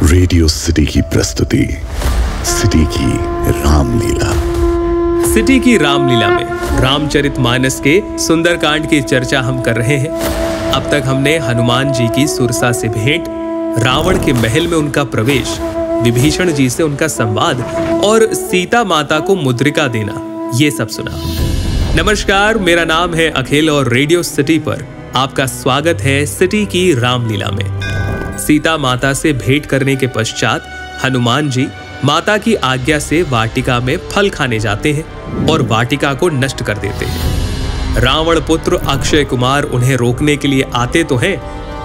Radio city की प्रस्तुति city की रामलीला। सिटी की रामलीला में रामचरितमानस के सुंदरकांड की चर्चा हम कर रहे हैं। अब तक हमने हनुमान जी की सुरसा से भेंट, रावण के महल में उनका प्रवेश, विभीषण जी से उनका संवाद और सीता माता को मुद्रिका देना, ये सब सुना। नमस्कार, मेरा नाम है अखिल और रेडियो सिटी पर आपका स्वागत है सिटी की रामलीला में। सीता माता से भेंट करने के पश्चात हनुमान जी माता की आज्ञा से वाटिका में फल खाने जाते हैं और वाटिका को नष्ट कर देते हैं। रावण पुत्र अक्षय कुमार उन्हें रोकने के लिए आते तो हैं,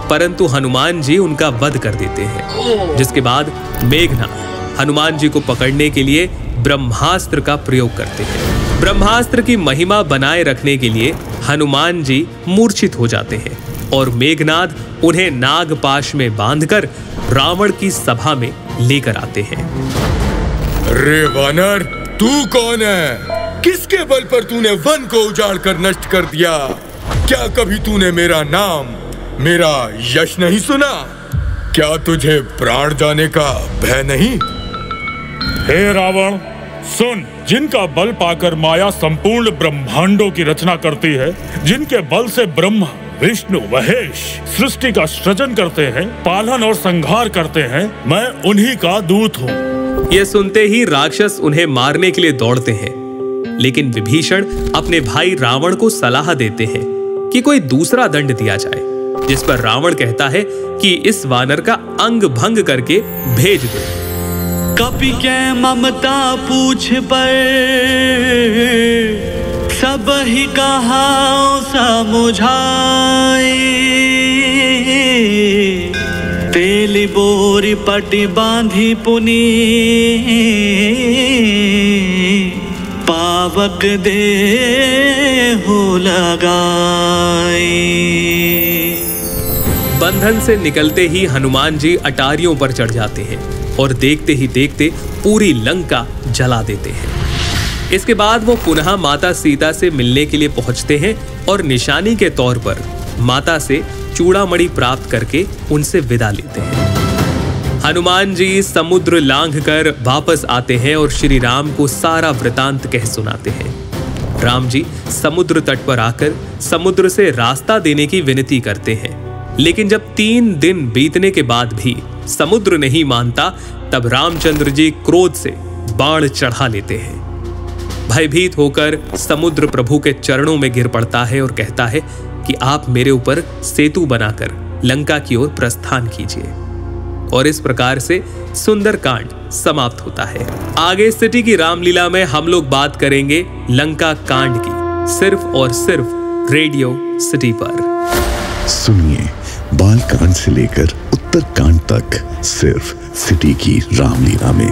परंतु हनुमान जी उनका वध कर देते हैं। जिसके बाद मेघनाद हनुमान जी को पकड़ने के लिए ब्रह्मास्त्र का प्रयोग करते हैं। ब्रह्मास्त्र की महिमा बनाए रखने के लिए हनुमान जी मूर्छित हो जाते हैं और मेघनाद उन्हें नागपाश में बांधकर रावण की सभा में लेकर आते हैं। अरे वानर, तू कौन है? किसके बल पर तूने वन को उजाड़ कर नष्ट कर दिया? क्या कभी तूने मेरा नाम, मेरा यश नहीं सुना? क्या तुझे प्राण जाने का भय नहीं? हे रावण, सुन, जिनका बल पाकर माया संपूर्ण ब्रह्मांडों की रचना करती है, जिनके बल से ब्रह्मा, विष्णु, महेश सृष्टि का सृजन करते हैं, पालन और संहार करते हैं, मैं उन्हीं का दूत हूँ। यह सुनते ही राक्षस उन्हें मारने के लिए दौड़ते हैं, लेकिन विभीषण अपने भाई रावण को सलाह देते हैं कि कोई दूसरा दंड दिया जाए, जिस पर रावण कहता है कि इस वानर का अंग भंग करके भेज दो। कपि के ममता पूछ पर सब ही कहा समुझाए, तेली बोरी पटी बांधी पुनी पावक दे हो लगाए। बंधन से निकलते ही हनुमान जी अटारियों पर चढ़ जाते हैं और देखते ही देखते पूरी लंका जला देते हैं। इसके बाद वो पुनः माता सीता से मिलने के लिए पहुंचते हैं और निशानी के तौर पर माता से चूड़ामणि प्राप्त करके उनसे विदा लेते हैं। हनुमान जी समुद्र लांघकर वापस आते हैं और श्री राम को सारा वृतांत कह सुनाते हैं। राम जी समुद्र तट पर आकर समुद्र से रास्ता देने की विनती करते हैं, लेकिन जब 3 दिन बीतने के बाद भी समुद्र नहीं मानता, तब रामचंद्र जी क्रोध से बाण चढ़ा लेते हैं। भयभीत होकर समुद्र प्रभु के चरणों में गिर पड़ता है और कहता है कि आप मेरे ऊपर सेतु बनाकर लंका की ओर प्रस्थान कीजिए। और इस प्रकार से सुंदरकांड समाप्त होता है। आगे सिटी की रामलीला में हम लोग बात करेंगे लंका कांड की, सिर्फ और सिर्फ रेडियो सिटी पर। सुनिए बाल कांड से लेकर उत्तर कांड तक, सिर्फ सिटी की रामलीला में।